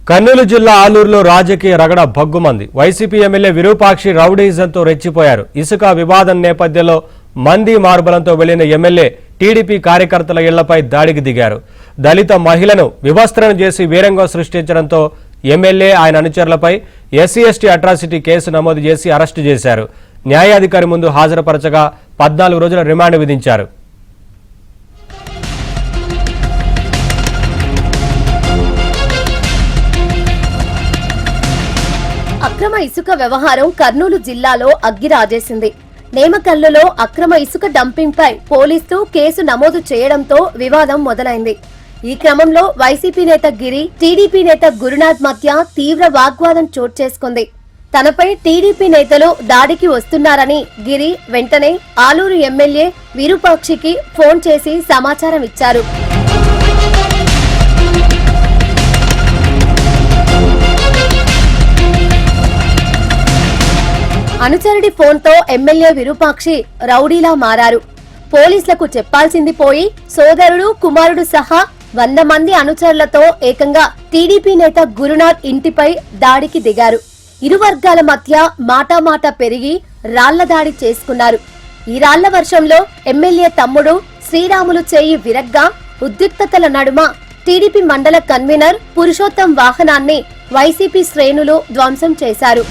కర్నూలు జిల్లా ఆలూరులో రాజకీయ రగడ భగ్గుమంది. వైసీపీ ఎమ్మెల్యే విరూపాక్షి రౌడీజంతో రెచ్చిపోయారు. ఇసుక వివాదం నేపథ్యంలో మంది మార్బలంతో వెళ్లిన ఎమ్మెల్యే టీడీపీ కార్యకర్తల ఇళ్లపై దాడికి దిగారు. దళిత మహిళను వివస్త్రం చేసి వీరంగం సృష్టించడంతో ఎమ్మెల్యే ఆయన అనుచరులపై ఎస్సీ/ఎస్టీ అట్రాసిటీ కేసు నమోదు చేసి అరెస్టు చేశారు. న్యాయాధికారి ముందు హాజరుపరచగా 14 రోజుల రిమాండ్ విధించారు. అక్రమ ఇసుక వ్యవహారం కర్నూలు జిల్లాలో అగ్గిరాజేసింది. నేమకల్లులో అక్రమ ఇసుక డంపింగ్ పై పోలీసులు కేసు నమోదు చేయడంతో వివాదం మొదలైంది. ఈ క్రమంలో వైసీపీ నేత గిరి, టీడీపీ నేత గురునాథ్ మధ్య తీవ్ర వాగ్వాదం చోటు చేసుకుంది. తనపై టీడీపీ నేతలు దాడికి వస్తున్నారని గిరి వెంటనే ఆలూరు ఎమ్మెల్యే విరూపాక్షికి ఫోన్ చేసి సమాచారం ఇచ్చారు. అనుచరుడి ఫోన్తో ఎమ్మెల్యే విరూపాక్షి రౌడీలా మారారు. పోలీసులకు చెప్పాల్సింది పోయి సోదరుడు, కుమారుడు సహా 100 మంది అనుచరులతో ఏకంగా టీడీపీ నేత గురునాథ్ ఇంటిపై దాడికి దిగారు. ఇరు వర్గాల మధ్య మాటామాట పెరిగి రాళ్ల దాడి చేసుకున్నారు. ఈ రాళ్ల వర్షంలో ఎమ్మెల్యే తమ్ముడు శ్రీరాములు చేయి విరగ్గా ఉద్రిక్తతల నడుమ టీడీపీ మండల కన్వీనర్ పురుషోత్తం వాహనాన్ని వైసీపీ శ్రేణులు ధ్వంసం చేశారు.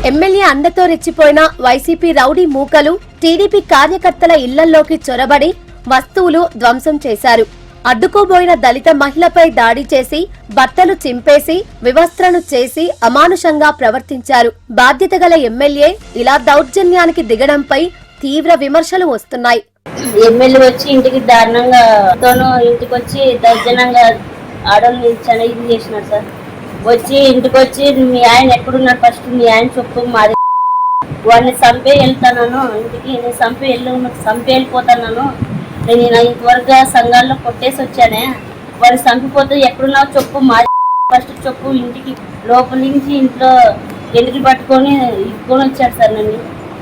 ఎమ్మెల్యే అండతో రెచ్చిపోయిన వైసీపీ రౌడీ మూకలు టీడీపీ కార్యకర్తల ఇళ్లలోకి చొరబడి వస్తువులు ధ్వంసం చేశారు. అడ్డుకోబోయిన దళిత మహిళపై దాడి చేసి బట్టలు చింపేసి వివస్త్రను చేసి అమానుషంగా ప్రవర్తించారు. బాధ్యత గల ఎమ్మెల్యే ఇలా దౌర్జన్యానికి దిగడంపై తీవ్ర విమర్శలు వస్తున్నాయి. ఎమ్మెల్యే వచ్చి ఇంటికి దారుణంగా ఇంటికి వచ్చి దౌర్జన్యంగా ఆడవాళ్ళని ఇది చేసినారు సార్. వచ్చి ఇంటికి వచ్చి మీ ఆయన ఎక్కడున్నాడు, ఫస్ట్ మీ ఆయన చెప్పు, మాది వాడిని చంపే వెళ్తాను, ఇంటికి నేను చంపి వెళ్ళిపోతాను, నేను ఇంతవరకు సంఘాల్లో కొట్టేసి వచ్చానే, వాడిని చంపిపోతే ఎక్కడున్నావు చెప్పు, మాది ఫస్ట్ చెప్పు, ఇంటికి లోపల నుంచి ఇంట్లో ఎంటికి పట్టుకొని ఇగ్గుకొని వచ్చాడు సార్. నన్ను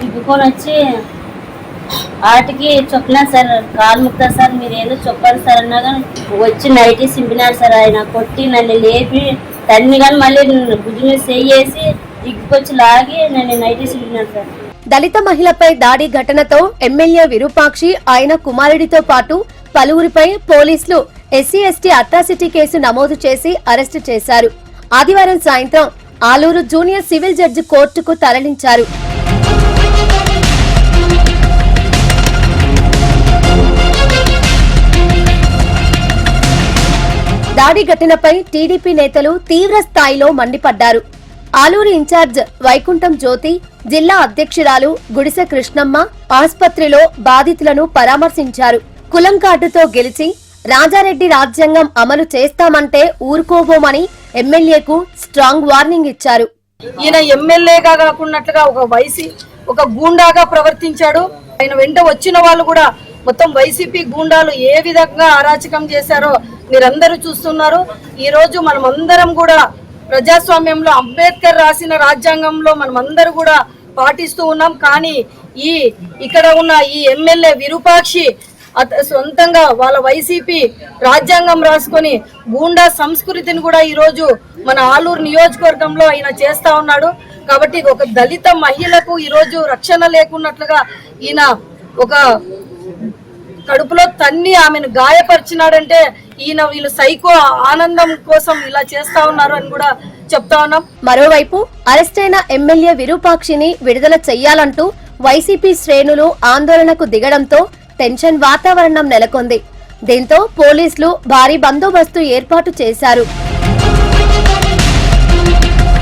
ఇగ్గుకొని వచ్చి ఆటికి చెప్పినా సార్, కాలు ముక్తారు సార్, మీరు ఏదో చెప్పాలి సార్ అన్నా కానీ వచ్చి నైటీ సింపినారు సార్. ఆయన కొట్టి నన్ను లేపి తన్ని కానీ మళ్ళీ గుజ్జు మీద చేసి ఇగ్గుకొచ్చి లాగి నన్ను నైటీ సింపినారు సార్. దళిత మహిళపై దాడి ఘటనతో ఎమ్మెల్యే విరూపాక్షి, ఆయన కుమారుడితో పాటు పలువురిపై పోలీసులు ఎస్సీ/ఎస్టీ అట్రాసిటీ కేసు నమోదు చేసి అరెస్టు చేశారు. ఆదివారం సాయంత్రం ఆలూరు జూనియర్ సివిల్ జడ్జి కోర్టుకు తరలించారు. దాడి ఘటనపై టీడీపీ నేతలు తీవ్ర స్థాయిలో మండిపడ్డారు. ఆలూరు ఇన్ఛార్జ్ వైకుంఠం జ్యోతి, జిల్లా అధ్యక్షురాలు గుడిసె కృష్ణమ్మ ఆస్పత్రిలో బాధితులను పరామర్శించారు. కులం కార్డుతో గెలిచి రాజారెడ్డి రాజ్యాంగం అమలు చేస్తామంటే ఊరుకోబోమని ఎమ్మెల్యేకు స్ట్రాంగ్ వార్నింగ్ ఇచ్చారు. ఈయన ఎమ్మెల్యేగా కాకున్నట్లుగా ఒక గూండాగా ప్రవర్తించాడు. ఆయన వెంట వచ్చిన వాళ్ళు కూడా మొత్తం వైసీపీ గూండాలు ఏ విధంగా అరాచకం చేశారో మీరందరూ చూస్తున్నారు. ఈ రోజు మనమందరం కూడా ప్రజాస్వామ్యంలో అంబేద్కర్ రాసిన రాజ్యాంగంలో మనమందరూ కూడా పాటిస్తూ ఉన్నాం. కానీ ఇక్కడ ఉన్న ఈ ఎమ్మెల్యే విరూపాక్షి సొంతంగా వాళ్ళ వైసీపీ రాజ్యాంగం రాసుకొని గూండా సంస్కృతిని కూడా ఈ రోజు మన ఆలూరు నియోజకవర్గంలో ఆయన చేస్తా ఉన్నాడు. కాబట్టి ఒక దళిత మహిళకు ఈ రోజు రక్షణ లేకున్నట్లుగా ఈయన ఒక కడుపులో తన్ని ఆమెను గాయపరిచినాడంటే వీళ్ళు సైకో ఆనందం కోసం ఇలా చేస్తా ఉన్నారు అని కూడా చెప్తా ఉన్నాం. మరోవైపు అరెస్టైన ఎమ్మెల్యే విరూపాక్షిని విడుదల చెయ్యాలంటూ వైసీపీ శ్రేణులు ఆందోళనకు దిగడంతో టెన్షన్ వాతావరణం నెలకొంది. దీంతో పోలీసులు భారీ బందోబస్తు ఏర్పాటు చేశారు.